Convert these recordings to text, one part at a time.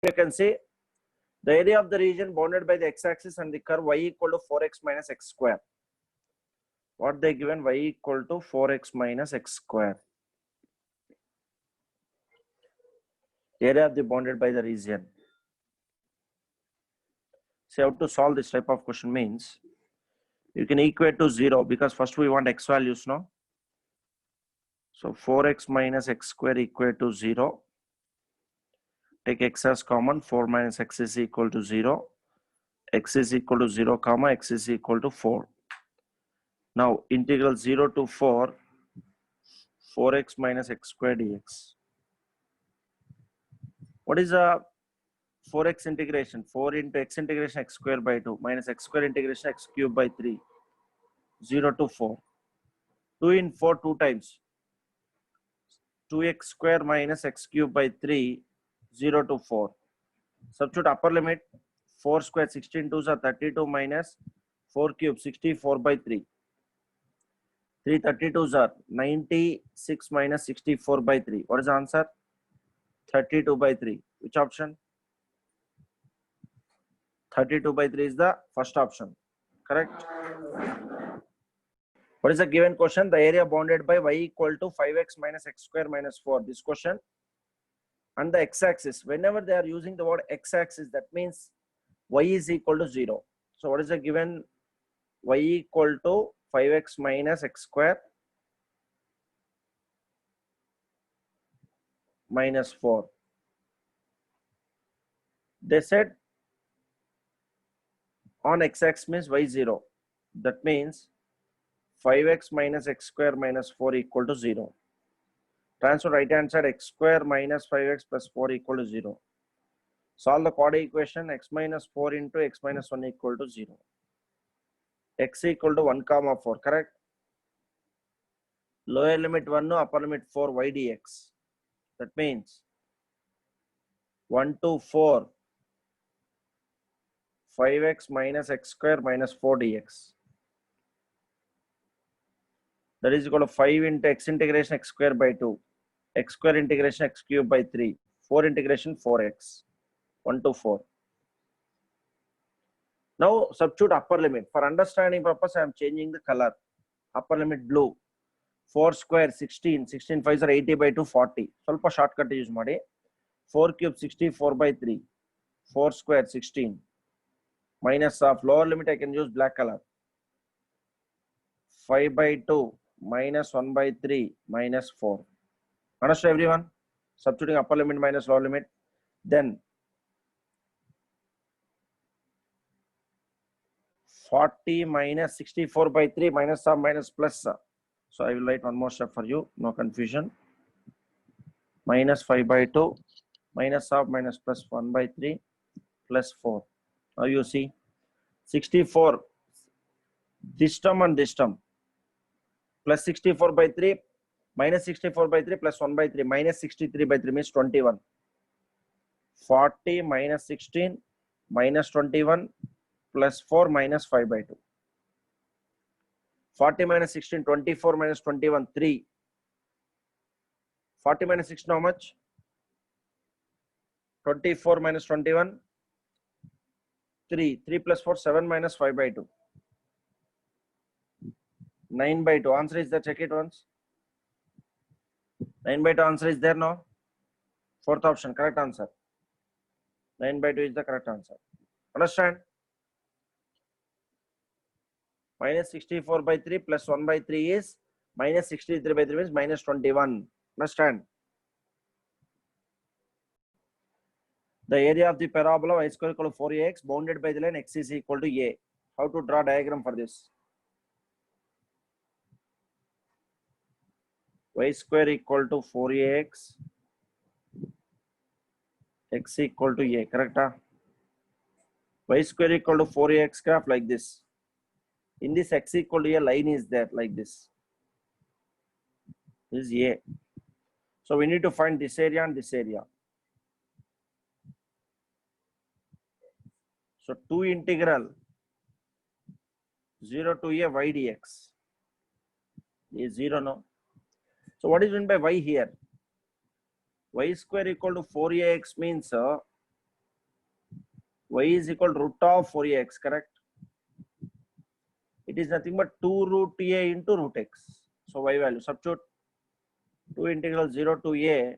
you can see the area of the region bounded by the x-axis and the curve y equal to 4x minus x square. What they given? Y equal to 4x minus x square. Area of the bounded by the region. So how to solve this type of question means you can equate to 0 because first we want x values, no? So 4x minus x square equal to 0. Take x as common. 4 minus x is equal to 0. X is equal to 0 comma x is equal to 4. Now integral 0 to 4, 4x minus x square dx. What is a 4x integration? 4 into x integration x square by 2 minus x square integration x cube by 3. 0 to 4. 2 in 4 2 times. 2x square minus x cube by 3. 0 to 4. Substitute upper limit. 4 square 16 2s are 32 minus 4 cube 64 by 3. 3 32s are 96 minus 64 by 3. What is the answer? 32 by 3. Which option? 32 by 3 is the first option. Correct? What is the given question? The area bounded by y equal to 5x minus x square minus 4. This question. And the x-axis. Whenever they are using the word x-axis, that means y is equal to 0. So what is the given? Y equal to 5x minus x square minus 4. They said on x-axis means y 0. That means 5x minus x square minus 4 equal to 0. Transfer right hand side x square minus 5x plus 4 equal to 0. Solve the quadratic equation x minus 4 into x minus 1 equal to 0. X equal to 1 comma 4. Correct? Lower limit 1 upper limit 4 y dx. That means 1 to 4 5x minus x square minus 4 dx. That is equal to 5 into x integration x square by 2. X square integration x cube by 3. 4 integration 4x. 1 to 4. Now substitute upper limit. For understanding purpose, I am changing the color. Upper limit blue. 4 square 16. 16 5s are 80 by 2 40. ಸ್ವಲ್ಪ shortcut use ಮಾಡಿ. 4 cube 64 by 3. 4 square 16. Minus of lower limit I can use black color. 5 by 2 minus 1 by 3 minus 4. Understand everyone? Substituting upper limit minus lower limit. Then 40 minus 64 by 3 minus of minus plus. So I will write one more step for you. No confusion. Minus 5 by 2 minus of minus plus 1 by 3 plus 4. Now you see 64 this term and this term plus 64 by 3 minus 64 by 3 plus 1 by 3 minus 63 by 3 means 21. 40 minus 16 minus 21 plus 4 minus 5 by 2. 40 minus 16 24 minus 21 3. 40 minus 16 how much? 24 minus 21 3. 3 plus 4 7 minus 5 by 2. 9 by 2. Answer is there. Check it once. 9 by 2 answer is there now. Fourth option. Correct answer. 9 by 2 is the correct answer. Understand? Minus 64 by 3 plus 1 by 3 is minus 63 by 3 means minus 21. Understand? The area of the parabola y square equal to 4ax bounded by the line x is equal to a. How to draw diagram for this? Y square equal to 4ax, x equal to a. Correct? Y square equal to 4ax graph like this. In this x equal to a, line is there like this. This is a. So we need to find this area and this area. So 2 integral 0 to a y dx is 0 now. So what is meant by y here? Y square equal to 4ax means y is equal to root of 4ax, correct? It is nothing but 2 root a into root x. So y value, substitute 2 integral 0 to a,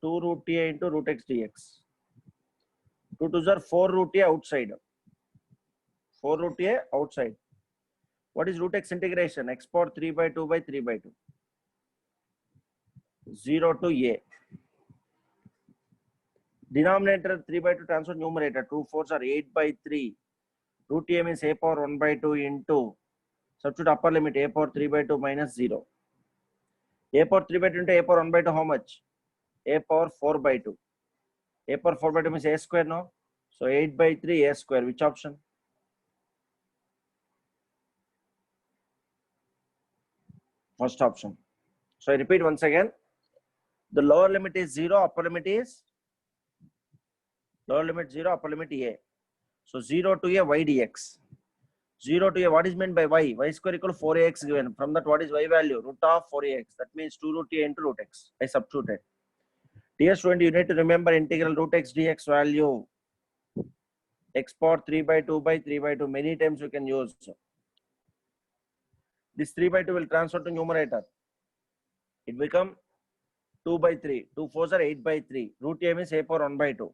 2 root a into root x dx. 2 to 0, 4 root a outside. 4 root a outside. What is root x integration? X power 3 by 2 by 3 by 2. 0 to a. Denominator 3 by 2 transfer numerator. 2 4s are 8 by 3. Root a means a power 1 by 2 into, substitute upper limit, a power 3 by 2 minus 0. A power 3 by 2 into a power 1 by 2, how much? A power 4 by 2. A power 4 by 2 means a square, no? So 8 by 3 a square. Which option? First option. So I repeat once again. The lower limit is 0, upper limit is? Lower limit 0, upper limit a. So 0 to a y dx. 0 to a, what is meant by y? Y square equal to 4ax given. From that, what is y value? Root of 4ax. That means 2 root a into root x. I substituted. Dear student, you need to remember integral root x dx value. X power 3 by 2 by 3 by 2. Many times you can use. This 3 by 2 will transfer to numerator. It become 2 by 3. 2 4s are 8 by 3. Root a means a power 1 by 2.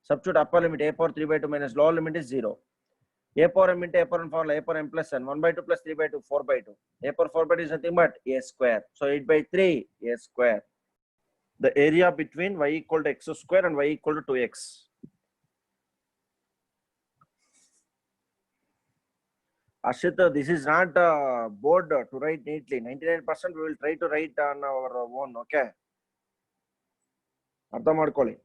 Substitute upper limit, a power 3 by 2 minus lower limit is 0. A power m into a power n formula, a power m plus n. 1 by 2 plus 3 by 2, 4 by 2. A power 4 by 2 is nothing but a square. So 8 by 3, a square. The area between y equal to x square and y equal to 2x. Ashita, this is not a board to write neatly. 99% we will try to write on our own. Okay. Artha madkoli.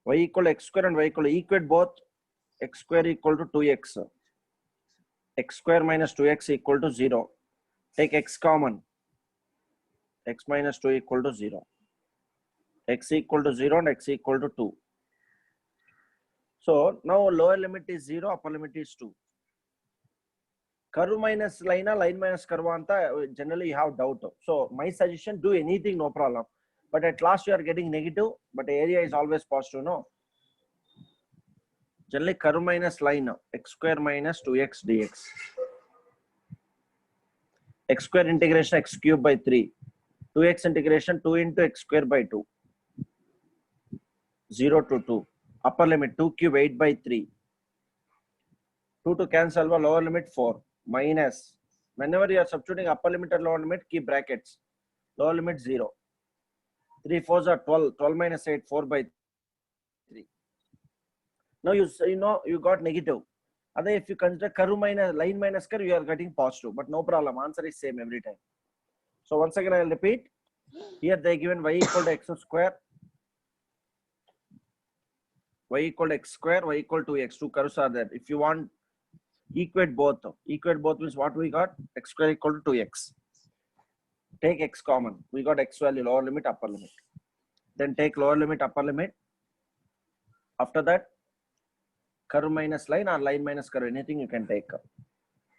Y equal to x square and y equal to equate both. X square equal to 2x. X square minus 2x equal to 0. Take x common. X minus 2 equal to 0. X equal to 0 and x equal to 2. So now lower limit is 0, upper limit is 2. Curve minus line, line minus curve, generally you have doubt. So my suggestion, do anything, no problem. But at last you are getting negative, but area is always positive, no? Generally curve minus line, x square minus 2x dx. X square integration x cube by 3. 2x integration 2 into x square by 2. 0 to 2. Upper limit 2 cube 8 by 3. 2 to cancel, lower limit 4. Minus. Whenever you are substituting upper limit and lower limit, keep brackets. Lower limit 0. 3 4s are 12. 12 minus 8, 4 by 3. Now you got negative. Other if you consider curve minus line minus curve, you are getting positive. But no problem. Answer is same every time. So once again I will repeat. Here they given y equal to x square. Y equal to x square, y equal to x. Two curves are there. If you want equate both. Equate both means what we got? X square equal to 2x. Take x common. We got x value, lower limit, upper limit. Then take lower limit, upper limit. After that, curve minus line or line minus curve, anything you can take.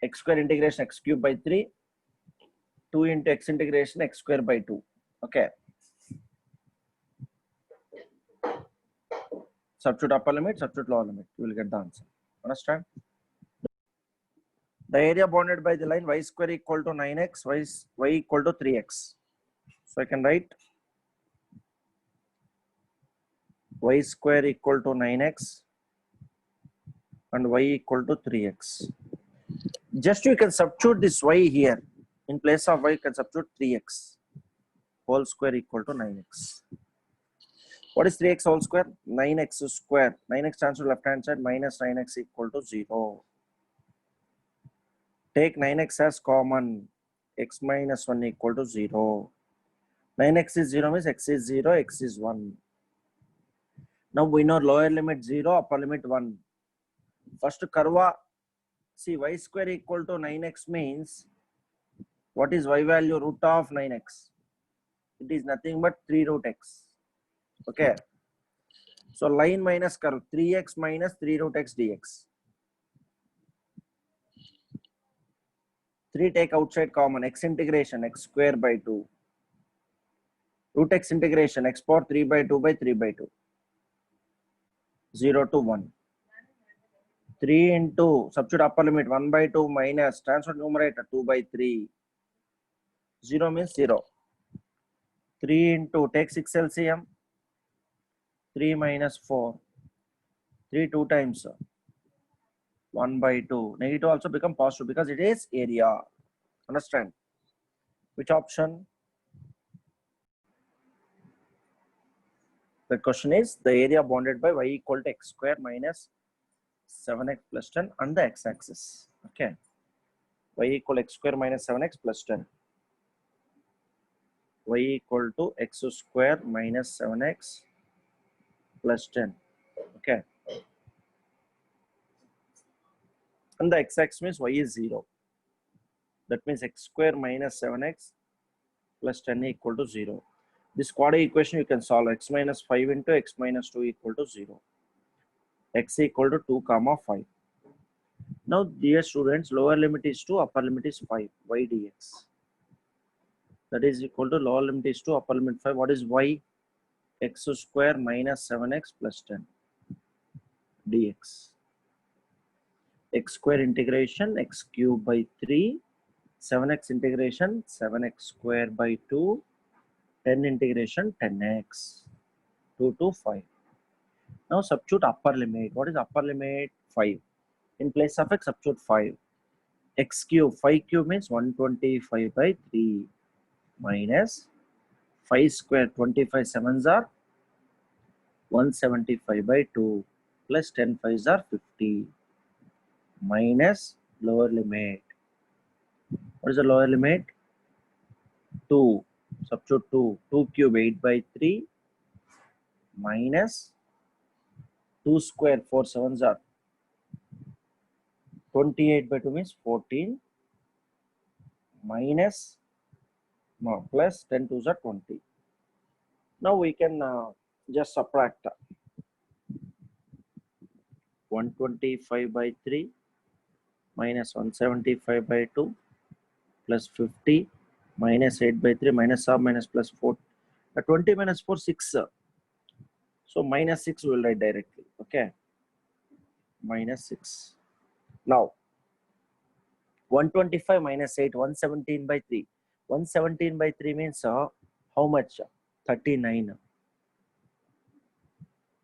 X square integration x cube by 3. 2 into x integration x square by 2. Okay. Substitute upper limit, substitute lower limit. You will get the answer. Understand? The area bounded by the line y square equal to 9x, y equal to 3x. So I can write y square equal to 9x and y equal to 3x. Just you can substitute this y here. In place of y, you can substitute 3x. Whole square equal to 9x. What is 3x whole square? 9x square. 9x transfer left hand side, minus 9x equal to 0. Take 9x as common. X minus 1 equal to 0. 9x is 0 means x is 0, x is 1. Now we know lower limit 0, upper limit 1. First curve. See, y square equal to 9x means what is y value? Root of 9x. It is nothing but 3 root x. Okay. So line minus curve 3x minus 3 root x dx. 3 take outside common. X integration x square by 2. Root x integration x power 3 by 2 by 3 by 2. 0 to 1. 3 into substitute upper limit 1 by 2 minus transfer numerator 2 by 3. 0 means 0. 3 into take 6 LCM 3 minus 4. 3 2 times 1 by 2. Negative also become positive because it is area. Understand? Which option? The question is the area bounded by y equal to x square minus 7x plus 10 on the x-axis. Okay. Y equal to x square minus 7x plus 10. Y equal to x square minus 7x plus 10. Okay. And the x-axis means y is 0. That means x square minus 7x plus 10 equal to 0. This quadratic equation you can solve. X minus 5 into x minus 2 equal to 0. X equal to 2 comma 5. Now, dear students, lower limit is 2, upper limit is 5. Y dx. That is equal to lower limit is 2, upper limit 5. What is y? X square minus 7x plus 10 dx. X square integration x cube by 3. 7x integration 7x square by 2. 10 integration 10x 2 to 5. Now substitute upper limit. What is upper limit? 5. In place of x, substitute 5. X cube, 5 cube means 125 by 3 minus 5 square, 25 sevens are 175 by 2 plus 10 fives are 50 minus lower limit. What is the lower limit? 2. Substitute 2. 2 cube 8 by 3 minus 2 square, 4 sevens are 28 by 2 means 14 minus plus 10 twos are 20. Now we can just subtract 125 by 3 minus 175 by 2 plus 50 minus 8 by 3 minus sub minus plus 4. 20 minus 4, 6. So minus 6 we will write directly. Okay. Minus 6. Now 125 minus 8, 117 by 3. 117 by 3 means how much? 39.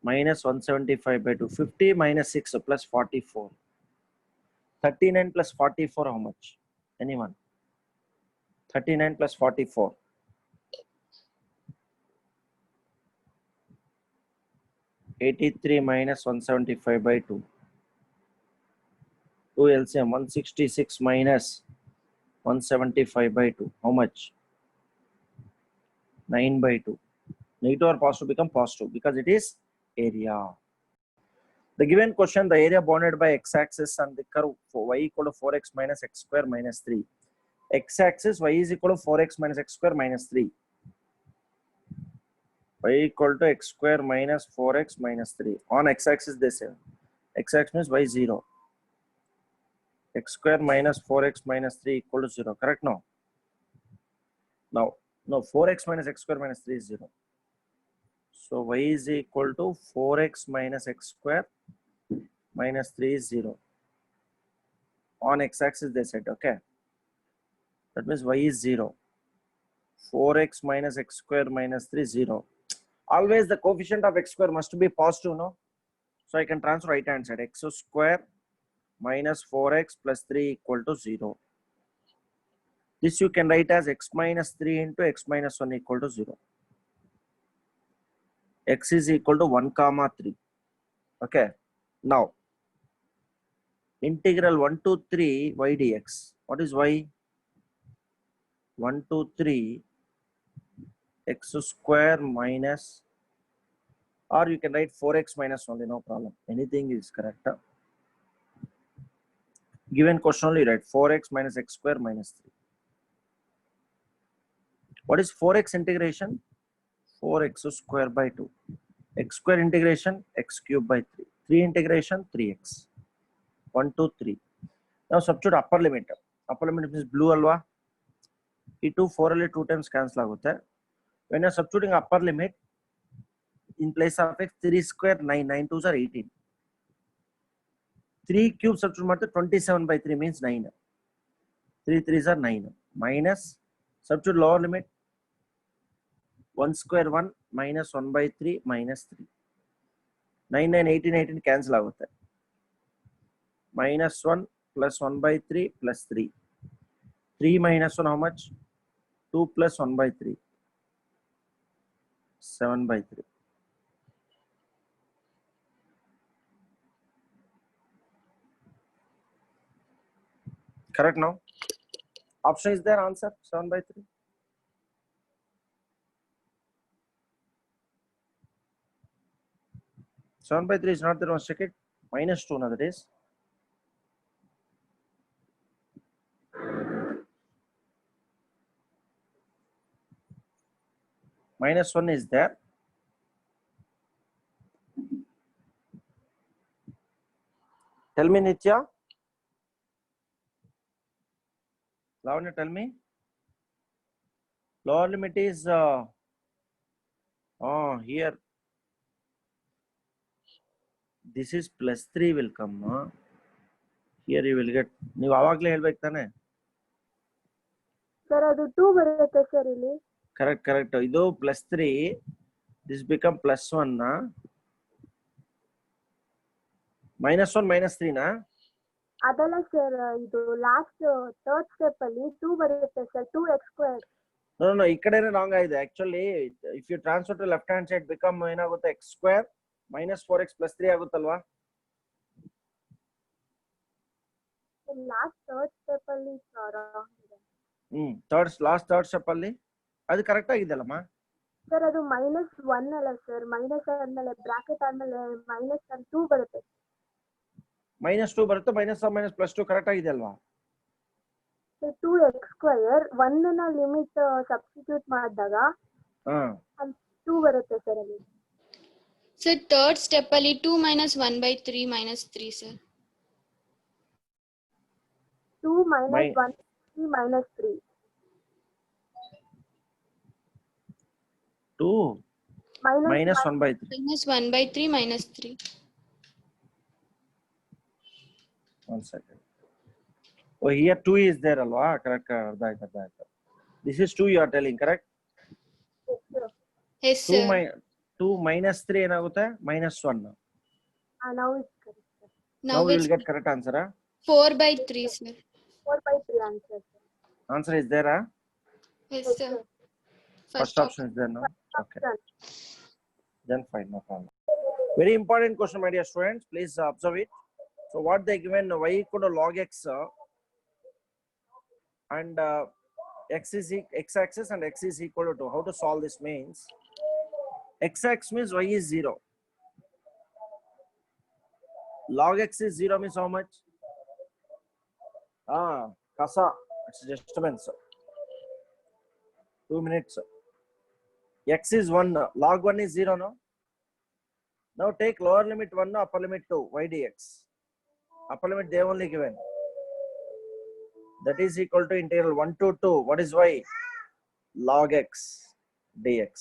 Minus 175 by 2. 50 minus 6 plus 44. 39 plus 44 how much? Anyone? 39 plus 44. 83 minus 175 by 2. 2 LCM 166 minus 175 by 2. How much? 9 by 2. Negative or positive become positive because it is area. The given question, the area bounded by x-axis and the curve for y equal to 4x minus x square minus 3. X-axis y is equal to 4x minus x square minus 3. Y equal to x square minus 4x minus 3. On x-axis they say. X-axis means y 0. X square minus 4x minus 3 equal to 0. Correct? No. Now, no, 4x minus x square minus 3 is 0. So y is equal to 4x minus x square minus 3 is 0. On x-axis they said, okay. That means y is 0. 4x minus x square minus 3 is 0. Always the coefficient of x square must be positive, no? So I can transfer right hand side. X square minus 4x plus 3 equal to 0. This you can write as x minus 3 into x minus 1 equal to 0. X is equal to 1 comma 3. Okay. Now, integral 1 to 3 y dx. What is y? 1 to 3 x square minus, or you can write 4x minus only, no problem. Anything is correct. Huh? Given question only write 4x minus x square minus 3. What is 4x integration? 4x square by 2. X square integration x cube by 3. 3 integration 3x. 1 to 3. Now substitute upper limit. Upper limit means blue alwa. E2 4 2 times cancel agutte. When you are substituting upper limit, in place of x, 3 square 9, 9 2s are 18. 3 cube substitute matter 27 by 3 means 9. 3 3s are 9. Minus substitute lower limit 1 square 1 minus 1 by 3 minus 3. 9 9 18 18 cancel out. Minus 1 plus 1 by 3 plus 3. 3 minus 1 how much? 2 plus 1 by 3. 7 by 3. Correct now? Option is there, answer 7 by 3. Seven by 3 is not there, one check it. Minus 2 now that is. Minus 1 is there. Tell me, Nitya. Lavanya, tell me. Lower limit is here. This is plus 3 will come. Here you will get. ನೀವು ಆವಾಗಲೇ ಹೇಳ್ಬೇಕು ತಾನೆ. Sir, ಅದು 2 ಬರುತ್ತೆ sir ಇಲ್ಲಿ. Correct, correct. ಇದು plus 3. This become plus 1 na. Minus 1 minus 3 na. ಅದಲ್ಲ sir, ಇದು ಲಾಸ್ಟ್ ಥರ್ಡ್ ಸ್ಟೆಪ್ ಅಲ್ಲಿ 2 ಬರುತ್ತೆ ಸರ್, 2x squared. No, ಈ ಕಡೆನೇ ರಾಂಗ್ ಆಗಿದೆ. Actually, if you transfer to left hand side become ಏನಾಗುತ್ತೆ x square minus 4x plus 3 ಆಗುತ್ತಲ್ವಾ? Last third step ಅಲ್ಲಿ ಲಾಸ್ಟ್ ಥರ್ಡ್ ಸ್ಟೆಪ್ ಅಲ್ಲಿ ಅದು ಕರೆಕ್ಟ್ ಆಗಿದೆಯಲ್ಲಮ್ಮ? ಸರ್ ಅದು -1 ಅಲ್ಲ ಸರ್, ಮೈನಸ್ ಆದ್ಮೇಲೆ ಬ್ರಾಕೆಟ್ ಆದ್ಮೇಲೆ -2 ಬರುತ್ತೆ. -2 ಬರುತ್ತೆ, -1 ಪ್ಲಸ್ 2 ಕರೆಕ್ಟ್ ಆಗಿದೆ ಅಲ್ವಾ? 2x square 1 ನ ಲಿಮಿಟ್ ಸಬ್ಸ್ಟಿಟ್ಯೂಟ್ ಮಾಡಿದಾಗ 2 ಬರುತ್ತೆ ಸರ್ ಅಲ್ಲಿ. ಸರ್ ಥರ್ಡ್ ಸ್ಟೆಪ್ ಅಲ್ಲಿ 2 - 1 by 3 -3 sir. 2 - 1 3 -3. 2 minus 1 by 3. -1 by 3 -3. One second. Oh, here 2 is there alwa? Correct. This is 2 you are telling, correct? Yes sir. 2 minus 3 ಏನಾಗುತ್ತೆ? -1. Now it's correct sir. Now we will get correct answer. 4 by 3 sir. 4 by 3 answer sir. Answer is there? Yes sir. First option is there, no? Okay. Then fine, no problem. Very important question, my dear students. Please observe it. So what they given, y equal to log x and x axis and x is equal to 2. How to solve this means, x axis means y is 0. Log x is 0 means how much? Kasa, it's disturbance. 2 minutes. X is 1, log 1 is 0, no? Now take lower limit 1, upper limit 2, y dx. Upper limit they only given. That is equal to integral 1 to 2. What is y? Log x dx.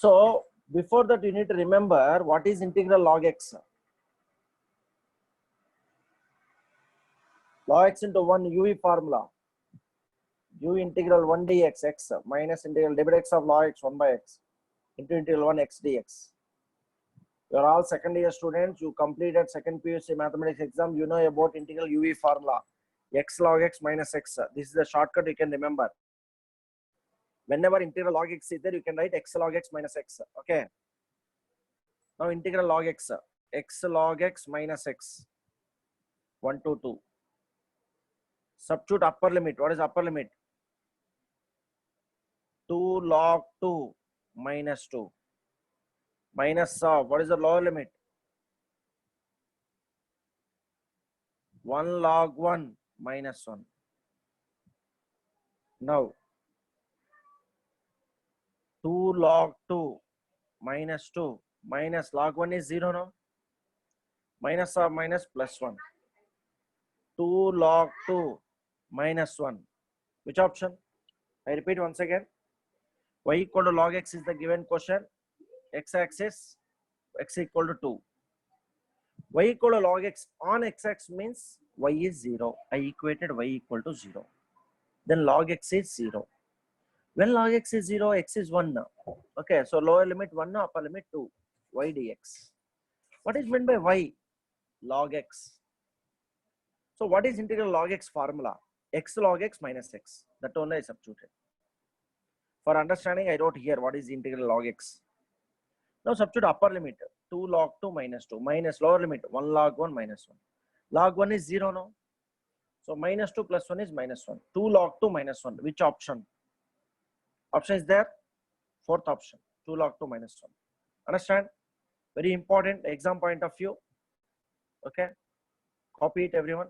So before that you need to remember what is integral log x. Log x into 1 uv formula. U integral 1 dx x minus integral debit x of log x 1 by x into integral 1 x dx. You are all second year students. You completed second PUC mathematics exam. You know about integral UV formula. X log x minus x. This is the shortcut you can remember. Whenever integral log x is there, you can write x log x minus x. Okay. Now integral log x. X log x minus x. 1 to 2. Substitute upper limit. What is upper limit? 2 log 2 minus 2. Minus what is the lower limit? 1 log 1 minus 1. Now 2 log 2 minus 2 minus log 1 is 0 now. Minus or minus plus 1. 2 log 2 minus 1. Which option? I repeat once again. Y equal to log x is the given question. X-axis, x equal to 2. Y equal to log x on x-axis means y is 0. I equated y equal to 0. Then log x is 0. When log x is 0, x is 1 now. Okay, so lower limit 1 now, upper limit 2. Y dx. What is meant by y? Log x. So what is integral log x formula? X log x minus x. That only I substituted. For understanding, I wrote here what is integral log x. Now substitute upper limit 2 log 2 minus 2 minus lower limit 1 log 1 minus 1. Log 1 is 0 now. So minus 2 plus 1 is minus 1. 2 log 2 minus 1. Which option? Option is there. Fourth option. 2 log 2 minus 1. Understand? Very important exam point of view. Okay. Copy it everyone.